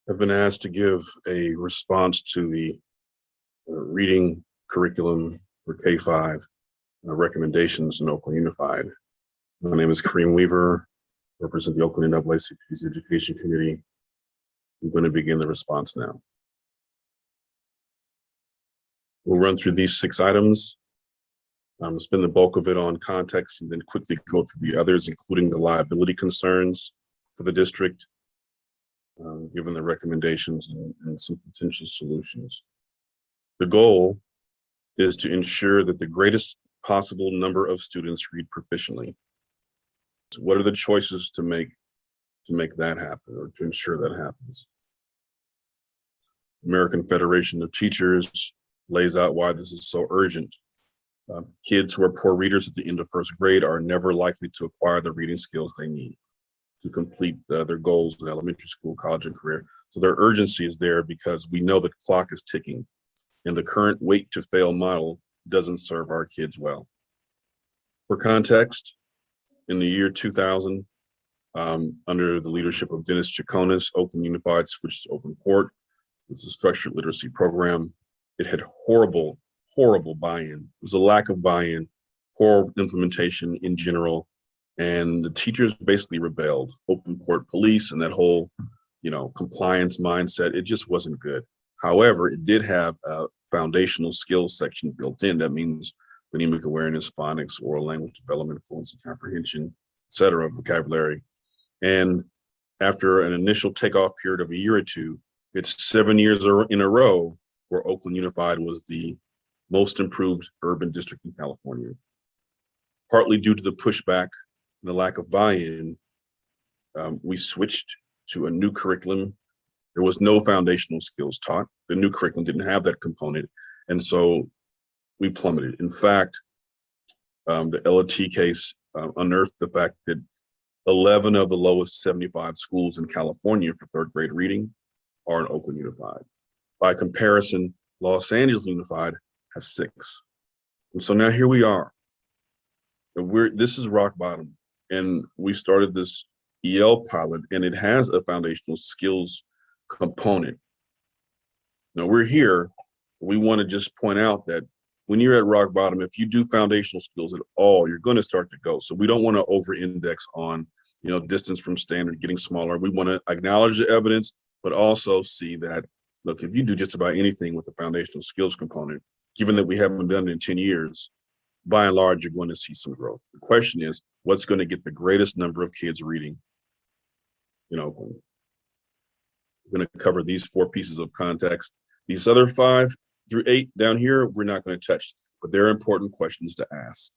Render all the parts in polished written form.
I've been asked to give a response to the reading curriculum for K-5 recommendations in Oakland Unified. My name is Kareem Weaver, represent the Oakland NAACP's Education Committee. I'm going to begin the response now. We'll run through these 6 items, spend the bulk of it on context, and then quickly go through the others, including the liability concerns for the district, given the recommendations and some potential solutions. The goal is to ensure that the greatest possible number of students read proficiently. So what are the choices to make that happen, or to ensure that happens? American Federation of Teachers lays out why this is so urgent. Kids who are poor readers at the end of 1st grade are never likely to acquire the reading skills they need to complete their goals in elementary school, college, and career. So their urgency is there because we know the clock is ticking, and the current wait to fail model doesn't serve our kids well. For context, in the year 2000, under the leadership of Dennis Chaconis, Oakland Unified switched to Open Port. It's a structured literacy program. It had horrible buy-in. It was a lack of buy-in, poor implementation in general, and the teachers basically rebelled. Open Port police and that whole, compliance mindset, it just wasn't good. However, it did have a foundational skills section built in. That means phonemic awareness, phonics, oral language development, fluency, comprehension, et cetera, vocabulary. And after an initial takeoff period of a year or two, it's 7 years in a row where Oakland Unified was the most improved urban district in California. Partly due to the pushback and the lack of buy-in, we switched to a new curriculum. There was no foundational skills taught. The new curriculum didn't have that component. And so we plummeted. In fact, the LT case unearthed the fact that 11 of the lowest 75 schools in California for 3rd grade reading are in Oakland Unified. By comparison, Los Angeles Unified has 6. And so now here we are. And this is rock bottom. And we started this EL pilot, and it has a foundational skills component. Now we're here, we want to just point out that when you're at rock bottom, if you do foundational skills at all, you're going to start to go. So we don't want to over-index on, distance from standard, getting smaller. We want to acknowledge the evidence, but also see that, look, if you do just about anything with the foundational skills component, given that we haven't done it in 10 years, by and large, you're going to see some growth. The question is, what's going to get the greatest number of kids reading in Oakland? We're going to cover these 4 pieces of context. These other 5 through 8 down here, we're not going to touch, but they're important questions to ask.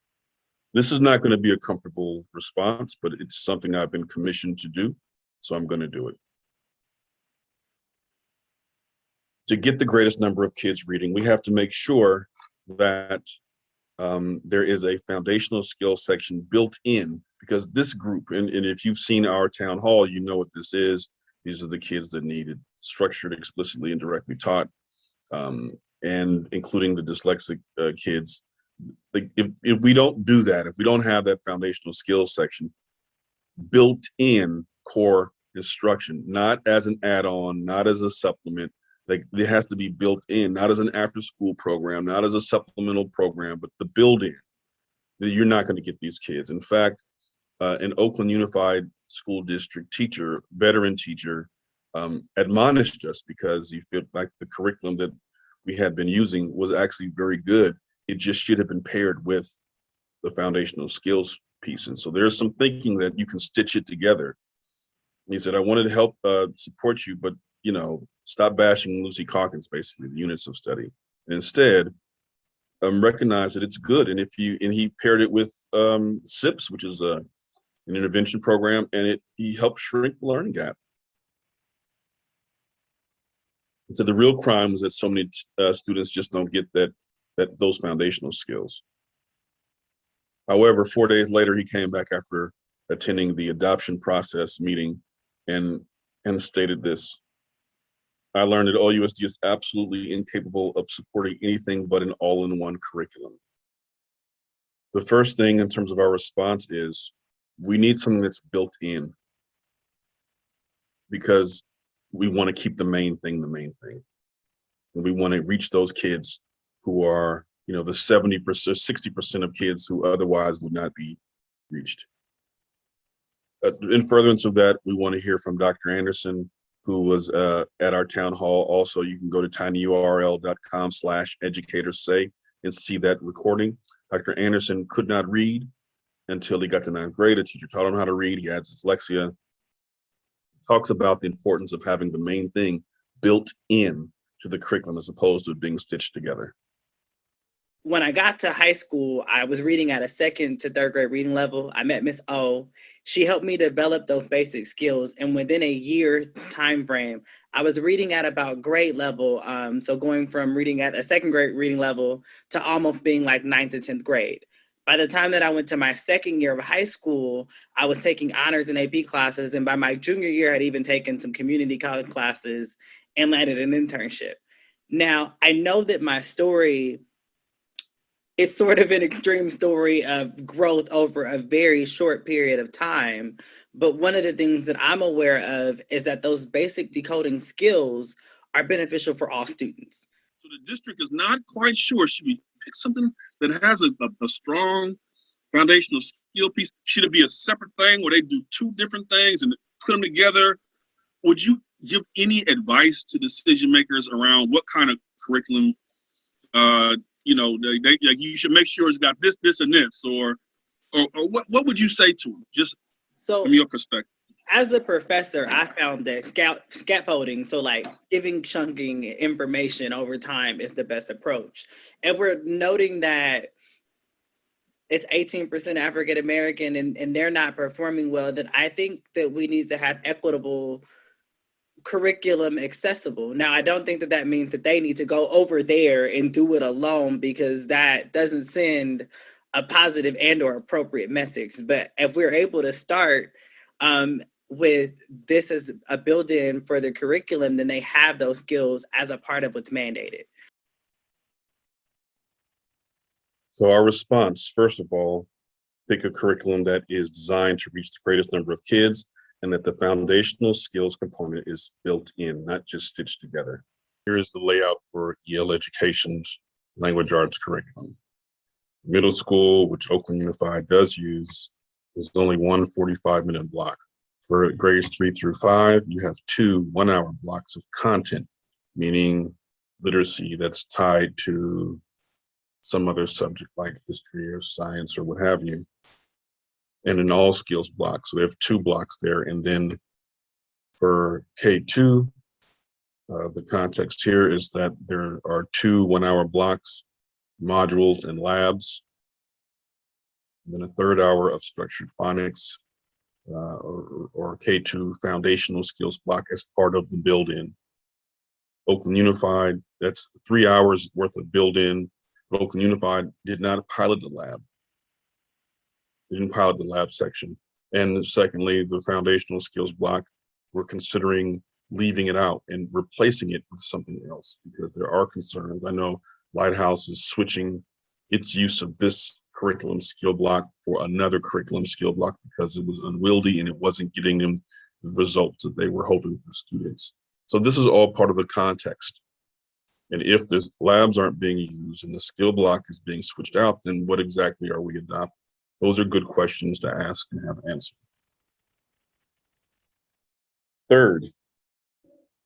This is not going to be a comfortable response, but it's something I've been commissioned to do, so I'm going to do it. To get the greatest number of kids reading, we have to make sure that there is a foundational skills section built in, because this group, and if you've seen our town hall, you know what this is. These are the kids that need it structured explicitly and directly taught, and including the dyslexic kids. Like if we don't do that, if we don't have that foundational skills section built in core instruction, not as an add-on, not as a supplement, like it has to be built in, not as an after-school program, not as a supplemental program, but the build-in, that you're not going to get these kids. In fact, an Oakland Unified School District teacher, veteran teacher, admonished us because he felt like the curriculum that we had been using was actually very good. It just should have been paired with the foundational skills piece. And so there's some thinking that you can stitch it together. He said, I wanted to help support you, but stop bashing Lucy Calkins, basically, the units of study. And instead, recognize that it's good. And he paired it with SIPS, which is an intervention program, and he helped shrink the learning gap. And so the real crime was that so many students just don't get those foundational skills. However, 4 days later, he came back after attending the adoption process meeting and stated this: I learned that OUSD is absolutely incapable of supporting anything but an all-in-one curriculum. The first thing in terms of our response is we need something that's built in, because we want to keep the main thing the main thing. And we want to reach those kids who are, the 70%, 60% of kids who otherwise would not be reached. In furtherance of that, we want to hear from Dr. Anderson, who was at our town hall. Also, you can go to tinyurl.com/educatorsay and see that recording. Dr. Anderson could not read until he got to 9th grade. A teacher taught him how to read. He had dyslexia. Talks about the importance of having the main thing built in to the curriculum as opposed to being stitched together. When I got to high school, I was reading at a 2nd to 3rd grade reading level. I met Miss O. She helped me develop those basic skills. And within a year's time frame, I was reading at about grade level. So going from reading at a 2nd grade reading level to almost being like 9th to 10th grade. By the time that I went to my 2nd year of high school, I was taking honors and AP classes. And by my junior year, I had even taken some community college classes and landed an internship. Now, I know that my story, it's sort of an extreme story of growth over a very short period of time. But one of the things that I'm aware of is that those basic decoding skills are beneficial for all students. So the district is not quite sure. Should we pick something that has a strong foundational skill piece? Should it be a separate thing where they do 2 different things and put them together? Would you give any advice to decision makers around what kind of curriculum you should make sure it's got this, this, and this, or what would you say to them, just from your perspective? As a professor, I found that scaffolding, so like chunking information over time is the best approach. And we're noting that it's 18% African American and they're not performing well, then I think that we need to have equitable curriculum accessible. Now, I don't think that that means that they need to go over there and do it alone, because that doesn't send a positive and or appropriate message. But if we're able to start with this as a build-in for the curriculum, then they have those skills as a part of what's mandated. So our response, first of all, pick a curriculum that is designed to reach the greatest number of kids, and that the foundational skills component is built in, not just stitched together. Here is the layout for Yale Education's language arts curriculum. Middle school, which Oakland Unified does use, is only one 45-minute block. For grades 3 through 5, you have 2 one-hour blocks of content, meaning literacy that's tied to some other subject like history or science or what have you, and an all skills block. So they have 2 blocks there. And then for K2, the context here is that there are 2 one-hour blocks, modules and labs, and then a 3rd hour of structured phonics or K2 foundational skills block as part of the build-in. Oakland Unified, that's 3 hours worth of build-in. Oakland Unified did not pilot the lab. They didn't pilot the lab section. And secondly, the foundational skills block, we're considering leaving it out and replacing it with something else, because there are concerns. I know Lighthouse is switching its use of this curriculum skill block for another curriculum skill block because it was unwieldy and it wasn't getting them the results that they were hoping for students. So this is all part of the context. And if the labs aren't being used and the skill block is being switched out, then what exactly are we adopting? Those are good questions to ask and have answered. Third,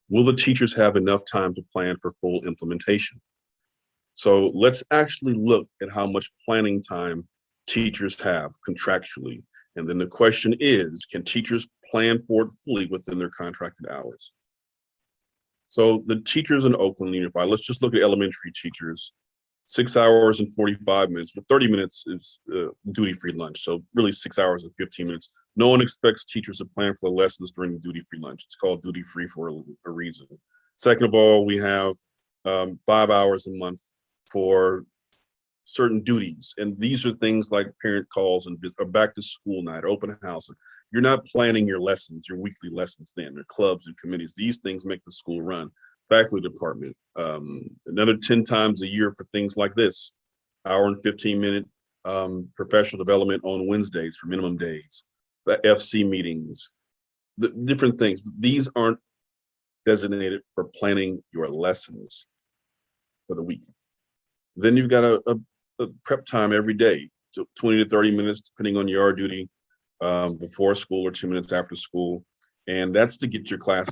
will the teachers have enough time to plan for full implementation? So let's actually look at how much planning time teachers have contractually. And then the question is, can teachers plan for it fully within their contracted hours? So the teachers in Oakland Unified, let's just look at elementary teachers. 6 hours and 45 minutes. For 30 minutes is duty-free lunch. So really 6 hours and 15 minutes. No one expects teachers to plan for the lessons during the duty-free lunch. It's called duty-free for a reason. Second of all, we have 5 hours a month for certain duties. And these are things like parent calls and a back to school night, open house. You're not planning your lessons, your weekly lessons then. They're clubs and committees. These things make the school run. Faculty department, another 10 times a year for things like this, hour and 15-minute professional development on Wednesdays for minimum days, the FC meetings, the different things. These aren't designated for planning your lessons for the week. Then you've got a prep time every day, so 20 to 30 minutes, depending on yard duty, before school or 2 minutes after school. And that's to get your class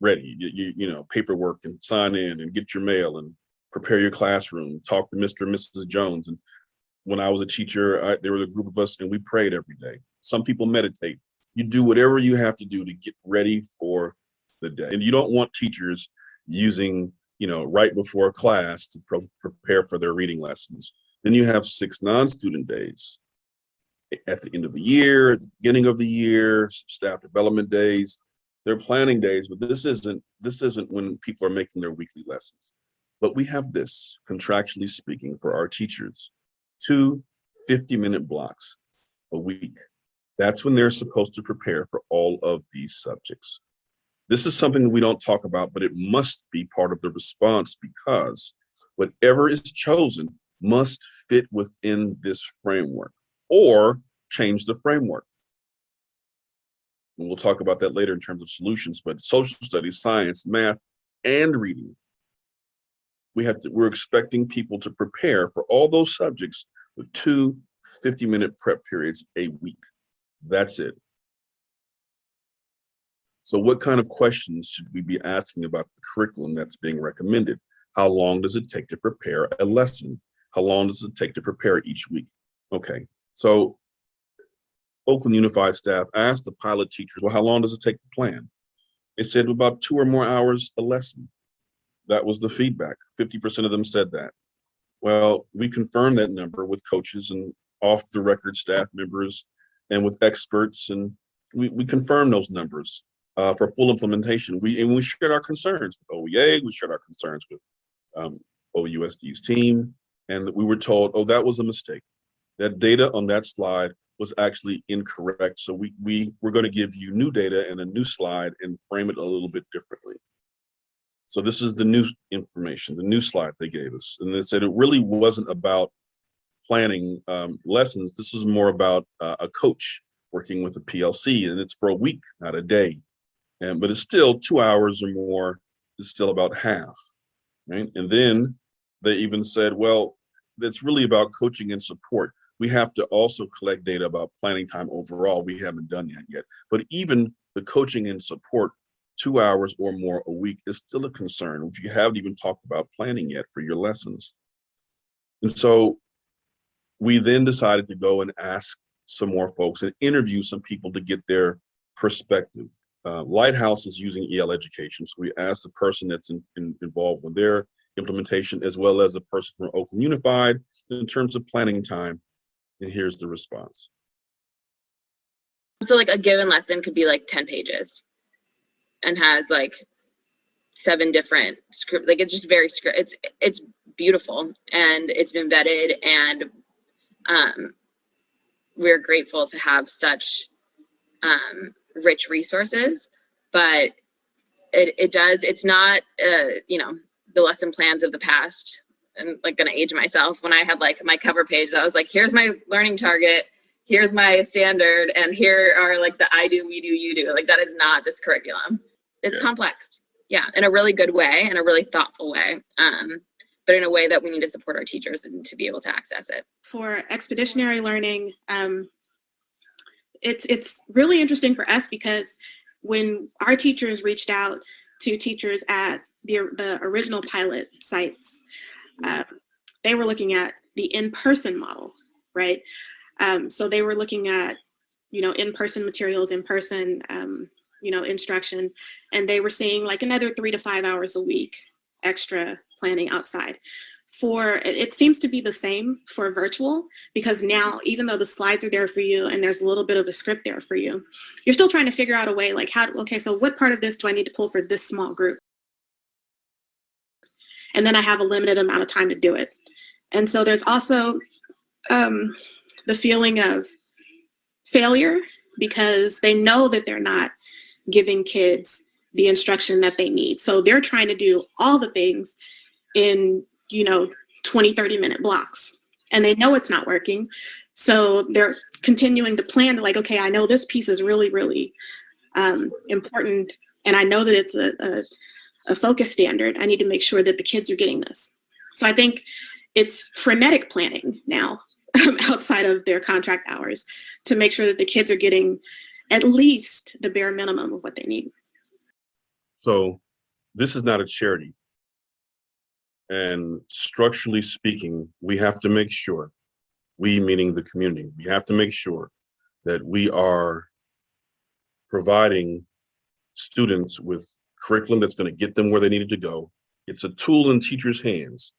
ready, you know, paperwork and sign in and get your mail and prepare your classroom, talk to Mr. and Mrs. Jones. And when I was a teacher, there was a group of us and we prayed every day. Some people meditate. You do whatever you have to do to get ready for the day. And you don't want teachers using, you know, right before class to prepare for their reading lessons. Then you have 6 non-student days at the end of the year, at the beginning of the year, staff development days. They're planning days, but this isn't when people are making their weekly lessons. But we have this, contractually speaking, for our teachers, 2 50-minute blocks a week. That's when they're supposed to prepare for all of these subjects. This is something we don't talk about, but it must be part of the response, because whatever is chosen must fit within this framework, or change the framework. And we'll talk about that later in terms of solutions, but social studies, science, math, and reading. We're expecting people to prepare for all those subjects with 2 50-minute prep periods a week. That's it. So what kind of questions should we be asking about the curriculum that's being recommended? How long does it take to prepare a lesson? How long does it take to prepare each week? Okay, so Oakland Unified staff asked the pilot teachers, well, how long does it take to plan? They said about 2 or more hours a lesson. That was the feedback. 50% of them said that. Well, we confirmed that number with coaches and off the record staff members and with experts, and we confirmed those numbers for full implementation. We shared our concerns with OEA, we shared our concerns with OUSD's team, and we were told, oh, that was a mistake. That data on that slide was actually incorrect. So we're going to give you new data and a new slide and frame it a little bit differently. So this is the new information, the new slide they gave us. And they said it really wasn't about planning lessons. This is more about a coach working with a PLC, and it's for a week, not a day. But it's still 2 hours or more, it's still about half, right? And then they even said, well, that's really about coaching and support. We have to also collect data about planning time overall. We haven't done that yet. But even the coaching and support, 2 hours or more a week is still a concern, if you haven't even talked about planning yet for your lessons. And so we then decided to go and ask some more folks and interview some people to get their perspective. Lighthouse is using EL education. So we asked the person that's involved with their implementation, as well as a person from Oakland Unified in terms of planning time. And here's the response. So like a given lesson could be like 10 pages and has like 7 different script, like it's just very script. It's beautiful and it's been vetted, and we're grateful to have such rich resources. But it's not you know, the lesson plans of the past. I'm like gonna age myself. When I had like my cover page, I was like, here's my learning target, here's my standard, and here are like the I do, we do, you do. Like that is not this curriculum. It's complex, yeah, in a really good way, in a really thoughtful way, but in a way that we need to support our teachers and to be able to access it. For expeditionary learning, it's really interesting for us, because when our teachers reached out to teachers at the original pilot sites, they were looking at the in-person model, right? So they were looking at, you know, in-person materials, in-person, you know, instruction, and they were seeing like another 3 to 5 hours a week extra planning outside. It seems to be the same for virtual, because now, even though the slides are there for you and there's a little bit of a script there for you, you're still trying to figure out a way, like okay, so what part of this do I need to pull for this small group? And then I have a limited amount of time to do it. And so there's also the feeling of failure, because they know that they're not giving kids the instruction that they need. So they're trying to do all the things in, you know, 20, 30-minute blocks, and they know it's not working. So they're continuing to plan, like, okay, I know this piece is really, really important, and I know that it's a focus standard, I need to make sure that the kids are getting this. So I think it's frenetic planning now outside of their contract hours to make sure that the kids are getting at least the bare minimum of what they need. So this is not a charity. And structurally speaking, we have to make sure, we meaning the community, we have to make sure that we are providing students with curriculum that's going to get them where they needed to go. It's a tool in teachers' hands,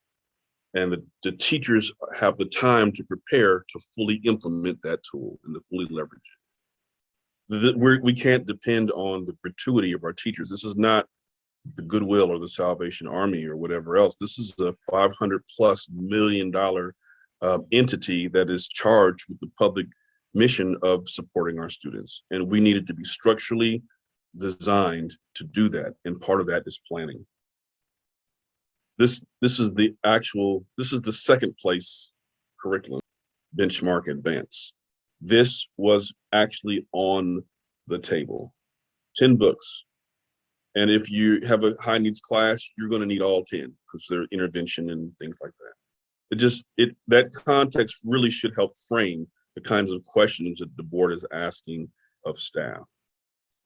and the teachers have the time to prepare to fully implement that tool and to fully leverage it. We can't depend on the gratuity of our teachers. This is not the Goodwill or the Salvation Army or whatever else. This is a $500+ million entity that is charged with the public mission of supporting our students. And we needed to be structurally designed to do that. And part of that is planning. This is the second place curriculum, benchmark advance. This was actually on the table, 10 books. And if you have a high needs class, you're going to need all 10 because they're intervention and things like that. That context really should help frame the kinds of questions that the board is asking of staff.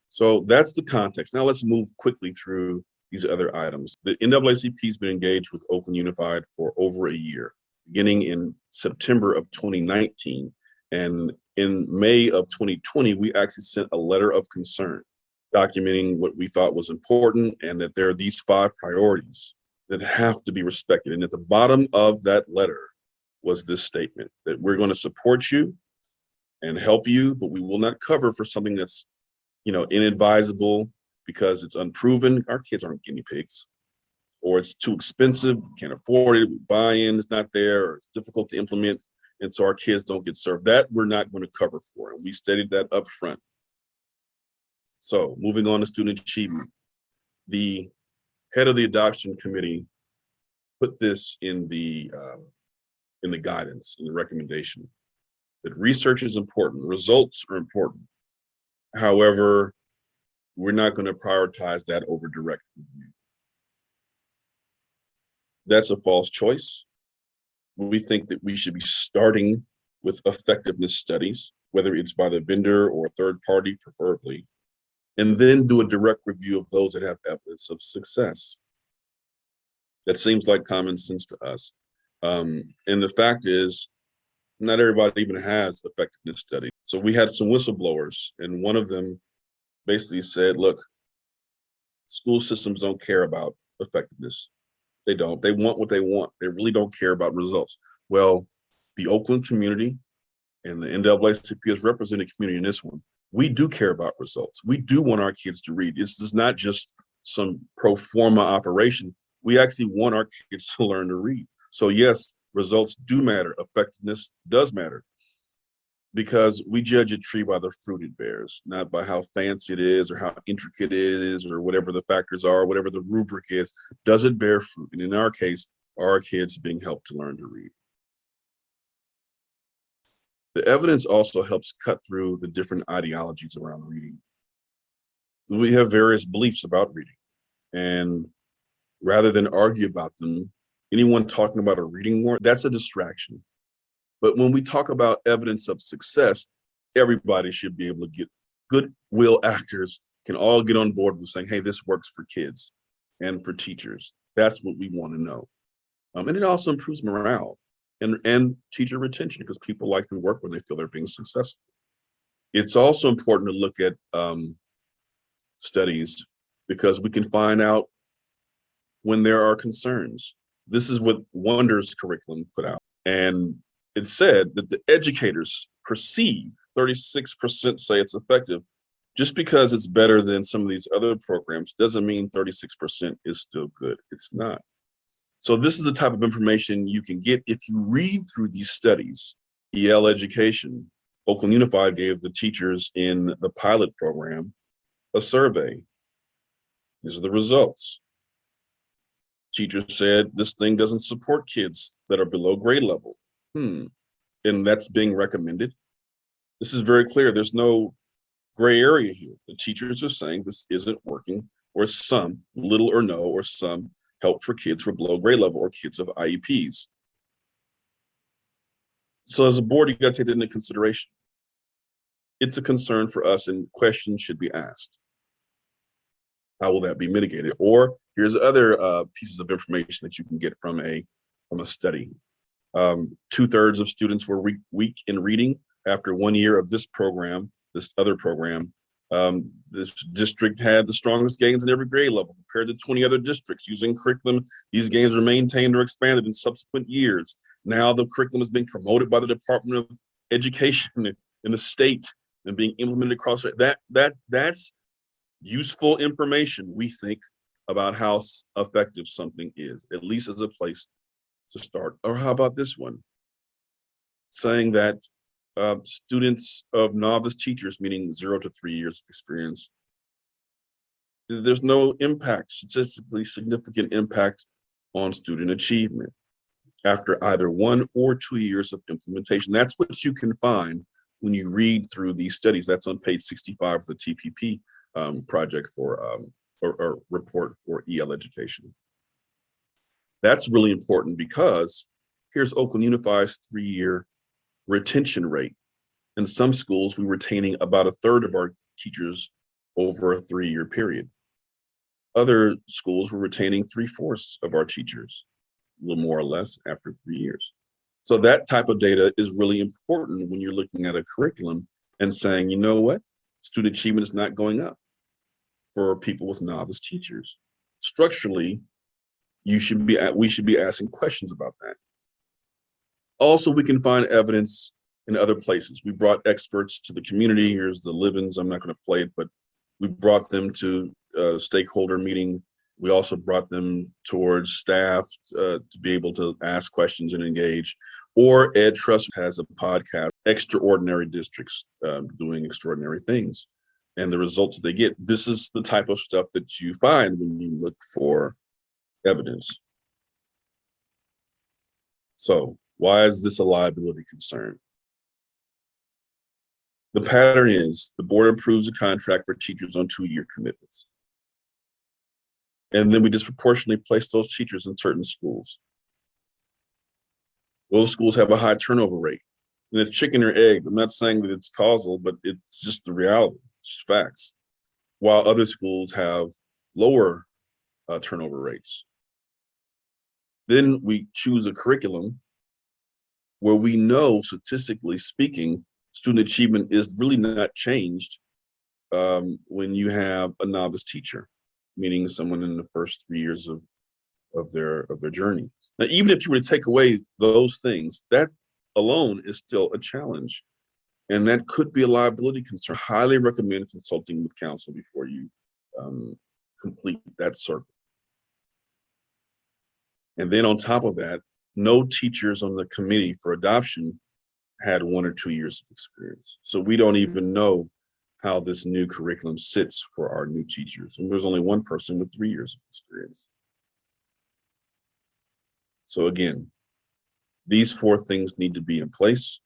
So that's the context. Now let's move quickly through these other items. The NAACP has been engaged with Oakland Unified for over a year, beginning in September of 2019. And in May of 2020, we actually sent a letter of concern documenting what we thought was important and that there are these 5 priorities that have to be respected. And at the bottom of that letter was this statement that we're going to support you and help you, but we will not cover for something that's, inadvisable because it's unproven. Our kids aren't guinea pigs, or it's too expensive, can't afford it, buy-in is not there, or it's difficult to implement, and so our kids don't get served. That we're not going to cover for, and we stated that up front. So moving on to student achievement, the head of the adoption committee put this in the guidance, in the recommendation, that research is important, results are important. However, we're not going to prioritize that over direct review. That's a false choice. We think that we should be starting with effectiveness studies, whether it's by the vendor or third party, preferably, and then do a direct review of those that have evidence of success. That seems like common sense to us. And the fact is, not everybody even has effectiveness studies. So we had some whistleblowers, and one of them basically said, look, school systems don't care about effectiveness. They don't. They want what they want. They really don't care about results. Well, the Oakland community and the NAACP has represented community in this one. We do care about results. We do want our kids to read. This is not just some pro forma operation. We actually want our kids to learn to read. So yes, results do matter. Effectiveness does matter, because we judge a tree by the fruit it bears, not by how fancy it is or how intricate it is or whatever the factors are, whatever the rubric is. Does it bear fruit? And in our case, are our kids being helped to learn to read? The evidence also helps cut through the different ideologies around reading. We have various beliefs about reading, and rather than argue about them, anyone talking about a reading war, that's a distraction. But when we talk about evidence of success, everybody should be able to get, goodwill actors can all get on board with saying, hey, this works for kids and for teachers. That's what we want to know. And it also improves morale and teacher retention, because people like to work when they feel they're being successful. It's also important to look at studies, because we can find out when there are concerns. This is what Wonder's curriculum put out. And it said that the educators perceive, 36% say it's effective. Just because it's better than some of these other programs doesn't mean 36% is still good. It's not. So this is the type of information you can get if you read through these studies. EL Education, Oakland Unified gave the teachers in the pilot program a survey. These are the results. Teachers said this thing doesn't support kids that are below grade level. And that's being recommended. This is very clear. There's no gray area here. The teachers are saying this isn't working, or some, little or no, or some help for kids who are below grade level or kids of IEPs. So as a board, you got to take that into consideration. It's a concern for us, and questions should be asked. How will that be mitigated? Or here's other pieces of information that you can get from a study. 2/3 of students were weak in reading after 1 year of this program, this other program. This district had the strongest gains in every grade level compared to 20 other districts using curriculum. These gains were maintained or expanded in subsequent years. Now the curriculum has been promoted by the Department of Education in the state and being implemented across that's useful information, we think, about how effective something is, at least as a place to start. Or how about this one? Saying that students of novice teachers, meaning 0 to 3 years of experience, there's no impact, statistically significant impact on student achievement after either 1 or 2 years of implementation. That's what you can find when you read through these studies. That's on page 65 of the TPP project or report for EL education. That's really important because here's Oakland Unified's 3-year retention rate. In some schools, we're retaining about 1/3 of our teachers over a 3-year period. Other schools were retaining 3/4 of our teachers, a little more or less, after 3 years. So that type of data is really important when you're looking at a curriculum and saying, you know what, student achievement is not going up for people with novice teachers. Structurally, we should be asking questions about that. Also, we can find evidence in other places. We brought experts to the community. Here's the Livens. I'm not going to play it, but we brought them to a stakeholder meeting. We also brought them towards staff to be able to ask questions and engage. Or Ed Trust has a podcast, Extraordinary Districts Doing Extraordinary Things, and the results that they get. This is the type of stuff that you find when you look for evidence. So why is this a liability concern? The pattern is the board approves a contract for teachers on 2-year commitments. And then we disproportionately place those teachers in certain schools. Those schools have a high turnover rate. And it's chicken or egg. I'm not saying that it's causal, but it's just the reality, it's facts. While other schools have lower turnover rates. Then we choose a curriculum where we know, statistically speaking, student achievement is really not changed when you have a novice teacher, meaning someone in the first 3 years of their journey. Now, even if you were to take away those things, that alone is still a challenge, and that could be a liability concern. Highly recommend consulting with counsel before you complete that circle. And then on top of that, no teachers on the committee for adoption had 1 or 2 years of experience. So we don't even know how this new curriculum sits for our new teachers. And there's only one person with 3 years of experience. So again, these 4 things need to be in place.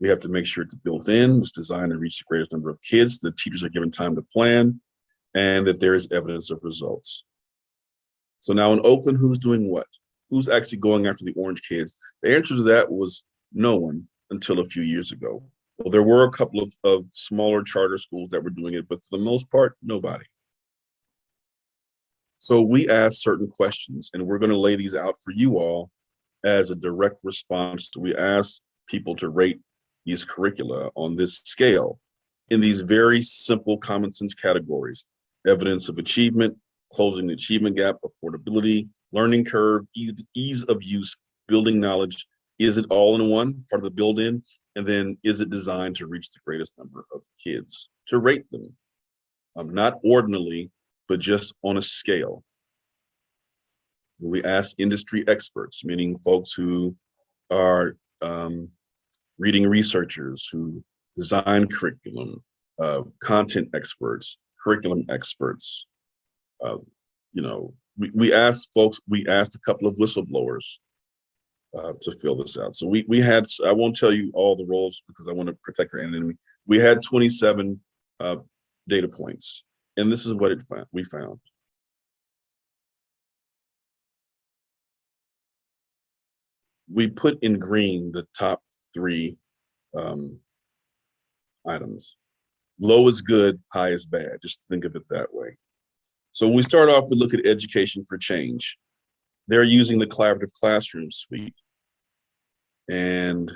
We have to make sure it's built in, it's designed to reach the greatest number of kids, the teachers are given time to plan, and that there is evidence of results. So now in Oakland, who's doing what? Who's actually going after the orange kids? The answer to that was no one until a few years ago. Well, there were a couple of smaller charter schools that were doing it, but for the most part, nobody. So we asked certain questions, and we're going to lay these out for you all as a direct response. We asked people to rate these curricula on this scale in these very simple common sense categories: evidence of achievement, closing the achievement gap, affordability, learning curve, ease of use, building knowledge. Is it all in one, part of the build-in? And then is it designed to reach the greatest number of kids? To rate them, not ordinally, but just on a scale. We ask industry experts, meaning folks who are reading researchers, who design curriculum, content experts, curriculum experts. We asked a couple of whistleblowers to fill this out. So we had, I won't tell you all the roles because I want to protect our anonymity. We had 27 data points, and this is what we found. We put in green the top 3 items. Low is good, high is bad. Just think of it that way. So we start off with look at education for change. They're using the collaborative classroom suite. And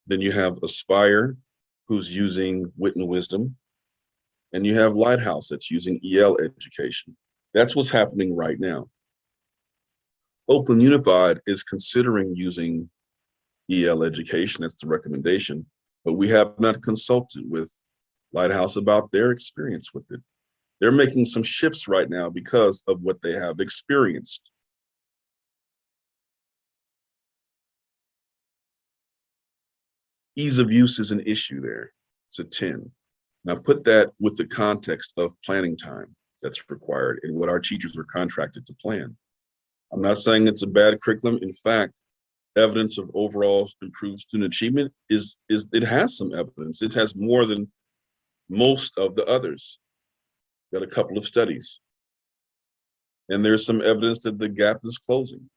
then you have Aspire, who's using Wit and Wisdom. And you have Lighthouse that's using EL education. That's what's happening right now. Oakland Unified is considering using EL education. That's the recommendation. But we have not consulted with Lighthouse about their experience with it. They're making some shifts right now because of what they have experienced. Ease of use is an issue there. It's a 10. Now put that with the context of planning time that's required and what our teachers are contracted to plan. I'm not saying it's a bad curriculum. In fact, evidence of overall improved student achievement it has some evidence. It has more than most of the others. Got a couple of studies. And there's some evidence that the gap is closing.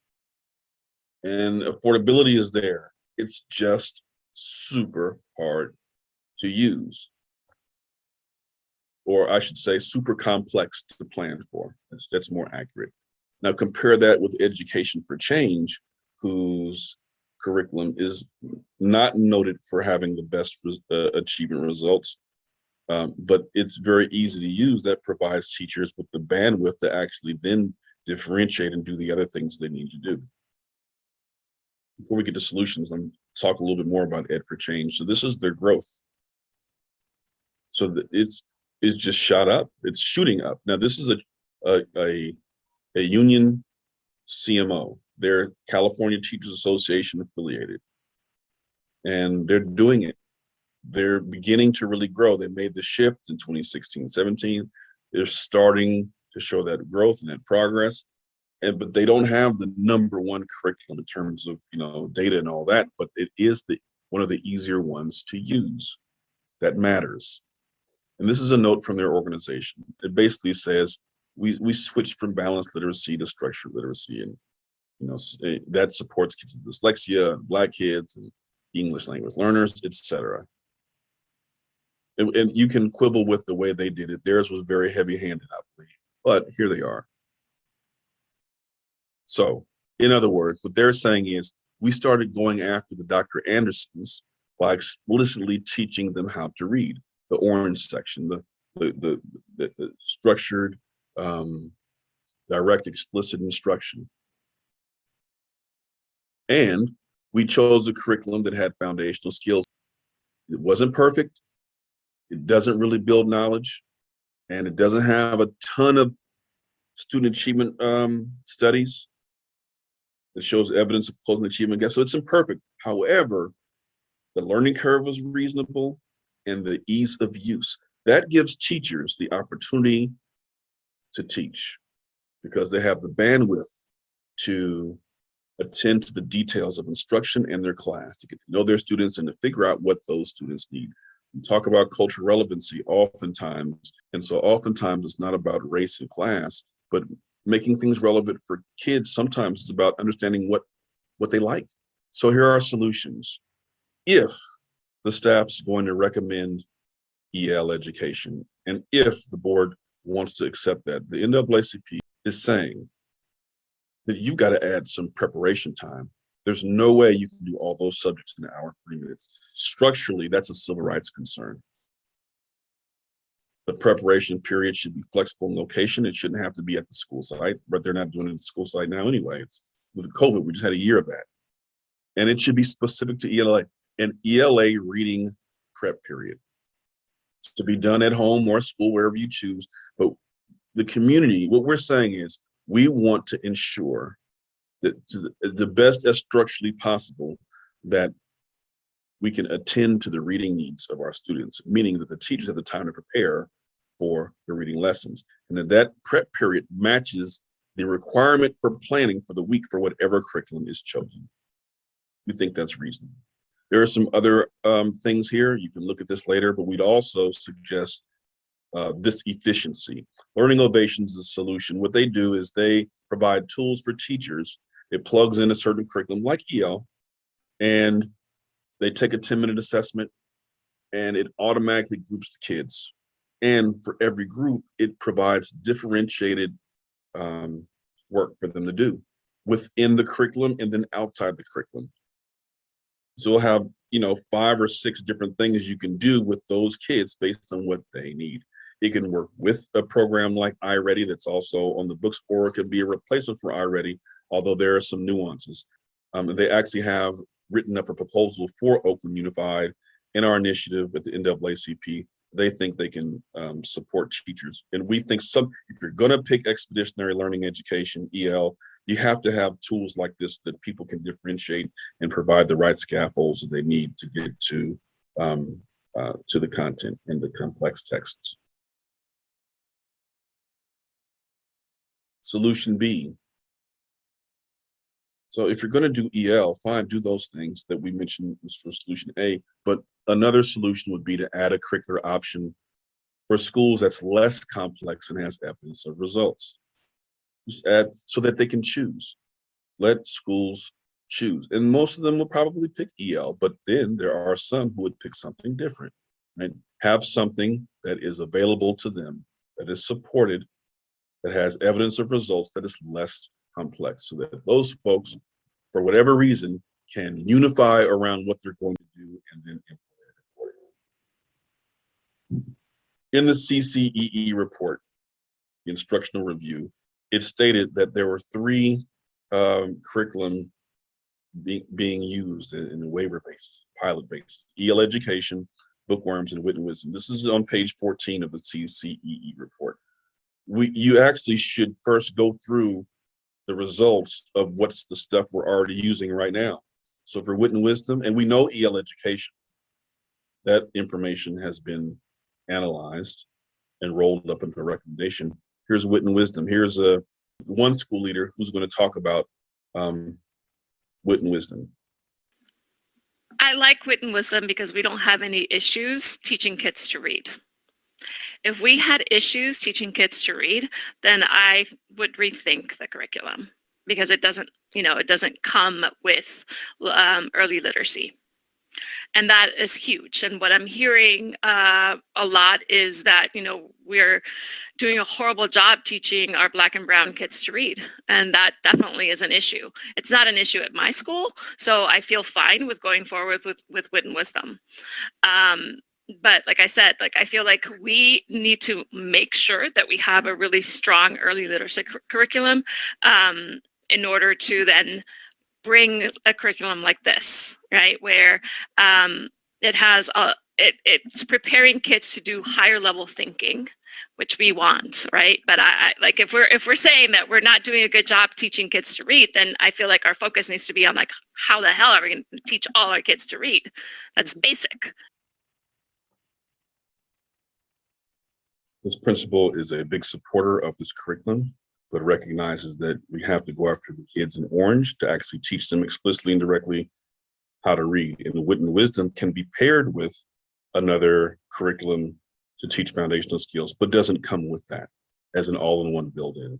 And affordability is there. It's just super hard to use. Or I should say super complex to plan for. That's more accurate. Now compare that with Education for Change, whose curriculum is not noted for having the best achievement results, but it's very easy to use. That provides teachers with the bandwidth to actually then differentiate and do the other things they need to do. Before we get to solutions, let me talk a little bit more about Ed for Change. So this is their growth. So it's just shot up. It's shooting up. Now this is a union CMO. They're California Teachers Association affiliated, and they're doing it. They're beginning to really grow. They made the shift in 2016-17. They're starting to show that growth and that progress. But they don't have the #1 curriculum in terms of data and all that, but it is one of the easier ones to use. That matters. And this is a note from their organization. It basically says we switched from balanced literacy to structured literacy, and that supports kids with dyslexia, Black kids, and English language learners, etc. And you can quibble with the way they did it. Theirs was very heavy-handed, I believe, but here they are. So, in other words, what they're saying is we started going after the Dr. Andersons by explicitly teaching them how to read. The orange section, the structured, direct, explicit instruction. And we chose a curriculum that had foundational skills. It wasn't perfect. It doesn't really build knowledge, and it doesn't have a ton of student achievement studies that shows evidence of closing achievement gaps. So it's imperfect. However, the learning curve was reasonable, and the ease of use. That gives teachers the opportunity to teach because they have the bandwidth to attend to the details of instruction and their class, to get to know their students and to figure out what those students need. We talk about cultural relevancy oftentimes, and so oftentimes it's not about race and class, but making things relevant for kids. Sometimes it's about understanding what they like. So here are solutions. If the staff's going to recommend EL education, and if the board wants to accept that, the NAACP is saying that you've got to add some preparation time. There's no way you can do all those subjects in an hour, 3 minutes. Structurally, that's a civil rights concern. The preparation period should be flexible in location. It shouldn't have to be at the school site, but they're not doing it at the school site now anyway. It's with COVID, we just had a year of that. And it should be specific to ELA, an ELA reading prep period. It's to be done at home or school, wherever you choose. But the community, what we're saying is we want to ensure that to the best as structurally possible that we can attend to the reading needs of our students, meaning that the teachers have the time to prepare for the reading lessons. And that prep period matches the requirement for planning for the week for whatever curriculum is chosen. We think that's reasonable. There are some other things here. You can look at this later, but we'd also suggest this efficiency. Learning Ovations is a solution. What they do is they provide tools for teachers. It plugs in a certain curriculum like EL, and they take a 10-minute assessment, and it automatically groups the kids. And for every group, it provides differentiated work for them to do within the curriculum and then outside the curriculum. So we'll have, 5 or 6 different things you can do with those kids based on what they need. It can work with a program like iReady that's also on the books, or it can be a replacement for iReady, although there are some nuances. They actually have written up a proposal for Oakland Unified in our initiative at the NAACP. They think they can support teachers. And we think if you're gonna pick expeditionary learning education, EL, you have to have tools like this that people can differentiate and provide the right scaffolds that they need to get to the content and the complex texts. Solution B. So if you're going to do EL, fine, do those things that we mentioned for solution A, but another solution would be to add a curricular option for schools that's less complex and has evidence of results. Just add so that they can choose. Let schools choose. And most of them will probably pick EL, but then there are some who would pick something different, right? Have something that is available to them, that is supported, that has evidence of results, that is less complex, so that those folks, for whatever reason, can unify around what they're going to do and then implement it. In the CCEE report, the instructional review, it stated that there were 3 curriculum being used in a waiver basis, pilot basis: EL education, bookworms, and wit and wisdom. This is on page 14 of the CCEE report. You actually should first go through the results of what's the stuff we're already using right now. So for wit and wisdom, and we know EL education, that information has been analyzed and rolled up into a recommendation. Here's wit and wisdom. Here's one school leader who's going to talk about wit and wisdom. I like wit and wisdom because we don't have any issues teaching kids to read. If we had issues teaching kids to read, then I would rethink the curriculum, because it doesn't come with early literacy. And that is huge. And what I'm hearing a lot is that, we're doing a horrible job teaching our Black and brown kids to read. And that definitely is an issue. It's not an issue at my school, so I feel fine with going forward with wit and wisdom. But like I said, I feel like we need to make sure that we have a really strong early literacy curriculum in order to then bring a curriculum like this, right? Where it's preparing kids to do higher level thinking, which we want, right? But I if we're saying that we're not doing a good job teaching kids to read, then I feel like our focus needs to be on how the hell are we going to teach all our kids to read? That's basic. This principal is a big supporter of this curriculum, but recognizes that we have to go after the kids in orange to actually teach them explicitly and directly how to read. And the wit and wisdom can be paired with another curriculum to teach foundational skills, but doesn't come with that as an all-in-one built-in.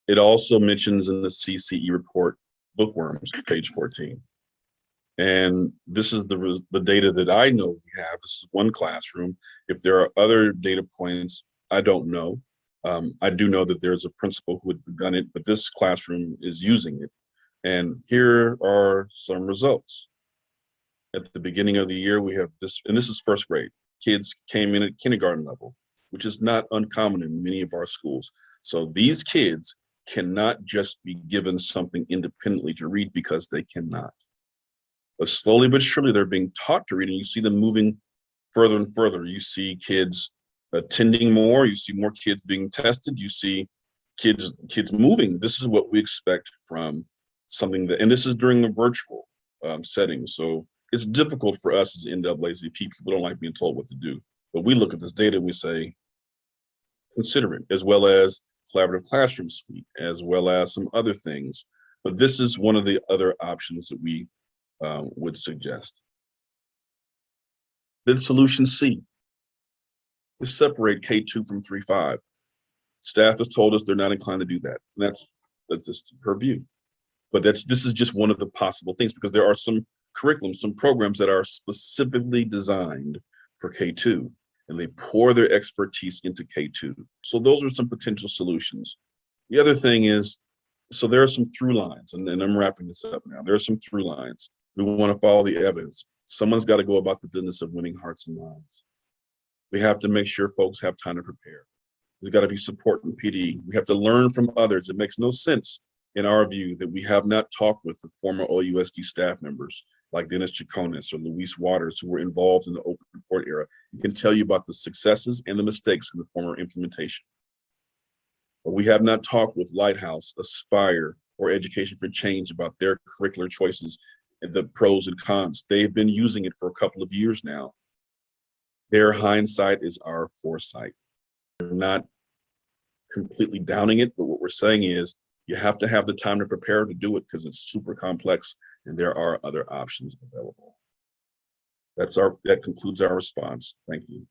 It also mentions in the CCE report bookworms, page 14. And this is the data that I know we have. This is one classroom. If there are other data points, I don't know. I do know that there's a principal who had begun it, but this classroom is using it. And here are some results. At the beginning of the year, we have this, and this is first grade. Kids came in at kindergarten level, which is not uncommon in many of our schools. So these kids cannot just be given something independently to read because they cannot. But slowly but surely, they're being taught to read, and you see them moving further and further. You see kids attending more, you see more kids being tested, you see kids moving. This is what we expect from something that, and this is during a virtual setting. So it's difficult for us as NAACP. People don't like being told what to do. But we look at this data and we say, consider it, as well as collaborative classroom suite, as well as some other things. But this is one of the other options that we would suggest. Then solution C is separate K2 from 3-5. Staff has told us they're not inclined to do that. And that's just her view. But this is just one of the possible things, because there are some curriculums, some programs that are specifically designed for K2, and they pour their expertise into K2. So those are some potential solutions. The other thing is, so there are some through lines, and I'm wrapping this up now. There are some through lines. We want to follow the evidence. Someone's got to go about the business of winning hearts and minds. We have to make sure folks have time to prepare. There's got to be support in PD. We have to learn from others. It makes no sense, in our view, that we have not talked with the former OUSD staff members like Dennis Chaconis or Luis Waters, who were involved in the open report era, and can tell you about the successes and the mistakes in the former implementation. But we have not talked with Lighthouse, Aspire, or Education for Change about their curricular choices and the pros and cons. They've been using it for a couple of years now. Their hindsight is our foresight. We're not completely downing it, but what we're saying is you have to have the time to prepare to do it, because it's super complex and there are other options available. That concludes our response. Thank you.